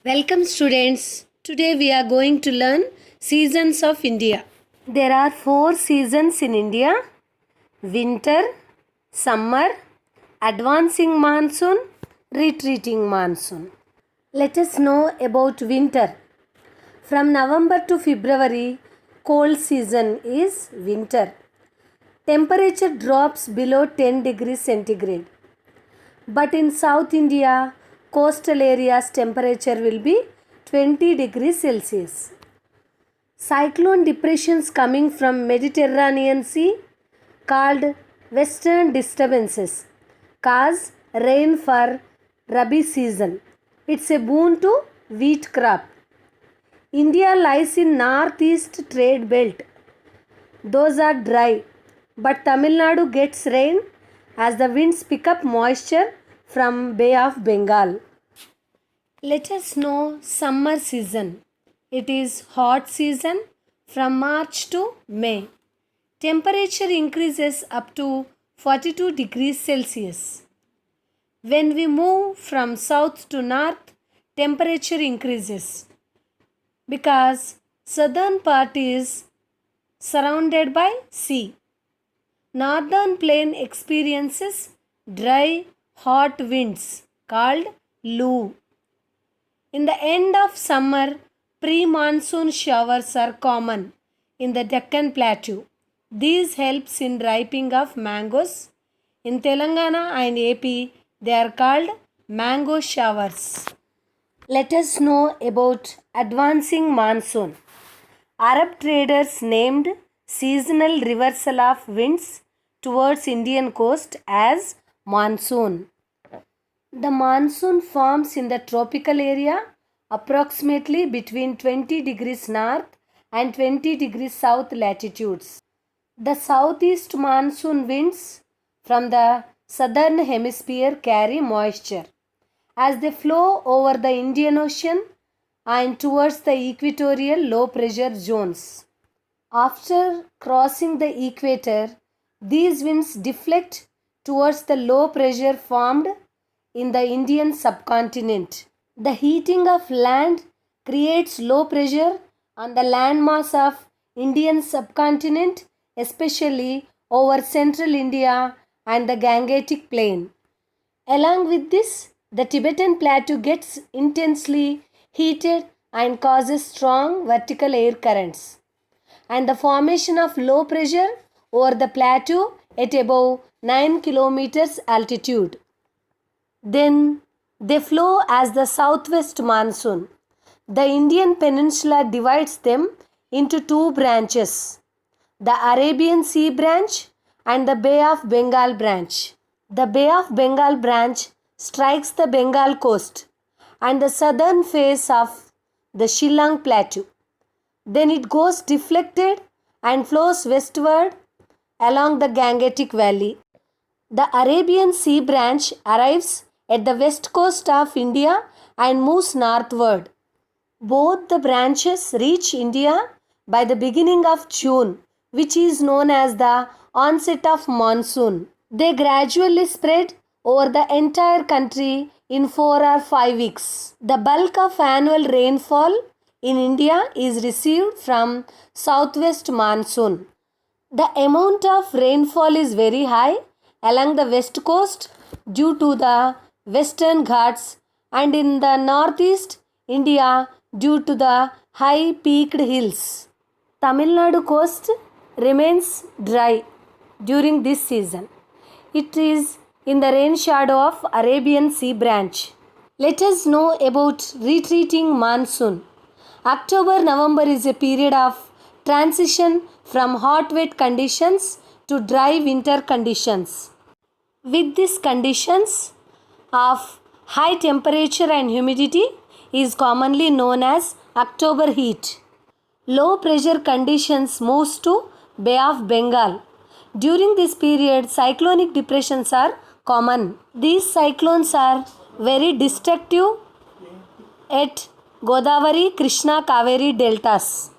Welcome students. Today we are going to learn seasons of India. There are 4 seasons in India: winter, summer, advancing monsoon, retreating monsoon. Let us know about winter. From November to February, cold season is winter. Temperature drops below 10 degrees centigrade. But in South India, coastal areas temperature will be 20 degrees Celsius. Cyclone depressions coming from Mediterranean Sea called western disturbances cause rain for Rabi season. It's a boon to wheat crop. India lies in northeast trade belt. Those are dry, but Tamil Nadu gets rain as the winds pick up moisture from Bay of Bengal. Let us know summer season. It is hot season from March to May. Temperature increases up to 42 degrees Celsius. When we move from south to north, temperature increases because southern part is surrounded by sea. Northern plain experiences dry, hot winds called Lu. In the end of summer, pre-monsoon showers are common in the Deccan Plateau. These helps in ripening of mangoes. In Telangana and AP, they are called mango showers. Let us know about advancing monsoon. Arab traders named seasonal reversal of winds towards Indian coast as monsoon. The monsoon forms in the tropical area approximately between 20 degrees north and 20 degrees south latitudes. The southeast monsoon winds from the southern hemisphere carry moisture as they flow over the Indian Ocean and towards the equatorial low pressure zones. After crossing the equator, these winds deflect towards the low pressure formed in the Indian subcontinent. The heating of land creates low pressure on the landmass of Indian subcontinent, especially over central India and the Gangetic Plain. Along with this, the Tibetan Plateau gets intensely heated and causes strong vertical air currents, and the formation of low pressure over the plateau at above 9 kilometers altitude. Then they flow as the southwest monsoon. The Indian peninsula divides them into 2 branches, the Arabian Sea branch and the Bay of Bengal branch. The Bay of Bengal branch strikes the Bengal coast and the southern face of the Shillong Plateau. Then it goes deflected and flows westward along the Gangetic Valley. The Arabian Sea branch arrives at the west coast of India and moves northward. Both the branches reach India by the beginning of June, which is known as the onset of monsoon. They gradually spread over the entire country in 4 or 5 weeks. The bulk of annual rainfall in India is received from southwest monsoon. The amount of rainfall is very high along the west coast due to the western Ghats and in the northeast India due to the high peaked hills. Tamil Nadu coast remains dry during this season. It is in the rain shadow of Arabian Sea branch. Let us know about retreating monsoon. October-November is a period of transition from hot wet conditions to dry winter conditions. With these conditions of high temperature and humidity is commonly known as October heat. Low pressure conditions moves to Bay of Bengal. During this period, cyclonic depressions are common. These cyclones are very destructive at Godavari, Krishna, Kaveri deltas.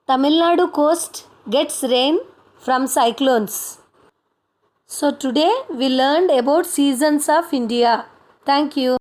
Tamil Nadu coast gets rain from cyclones. So today we learned about seasons of India. Thank you.